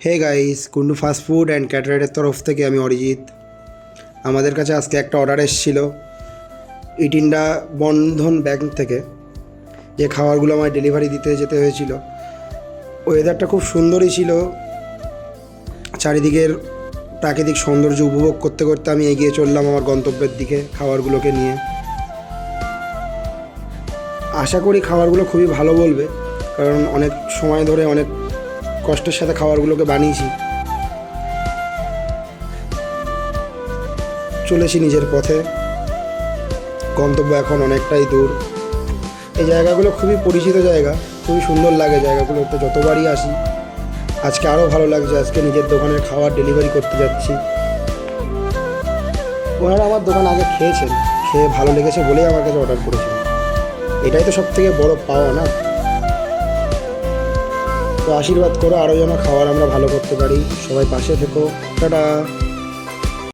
Hey guys, Kundu fast food and ক্যাটারারের তরফ থেকে আমি অরিজিৎ। আমাদের কাছে আজকে একটা অর্ডার এসেছিল ইট ইন্ডিয়া বন্ধন ব্যাংক থেকে, যে খাবারগুলো আমায় ডেলিভারি দিতে যেতে হয়েছিল। ওয়েদারটা খুব সুন্দরই ছিল, চারিদিকের প্রাকৃতিক সৌন্দর্য উপভোগ করতে করতে আমি এগিয়ে চললাম আমার গন্তব্যের দিকে খাবারগুলোকে নিয়ে। আশা করি খাবারগুলো খুবই ভালো বলবে, কারণ অনেক সময় ধরে অনেক কষ্টের সাথে খাবারগুলোকে বানিয়েছি। চলেছি নিজের পথে, গন্তব্য এখন অনেকটাই দূর। এই জায়গাগুলো খুবই পরিচিত জায়গা, খুবই সুন্দর লাগে জায়গাগুলোতে, যতবারই আসি। আজকে আরও ভালো লাগছে, আজকে নিজের দোকানের খাবার ডেলিভারি করতে যাচ্ছি। ওনারা আমার দোকান আগে খেয়েছেন, খেয়ে ভালো লেগেছে বলেই আমার কাছে অর্ডার করেছেন। এটাই তো সবথেকে বড় পাওয়া, না? তো আশীর্বাদ করো আরও যেন খাবার আমরা ভালো করতে পারি। সবাই পাশে থেকো। টাটা।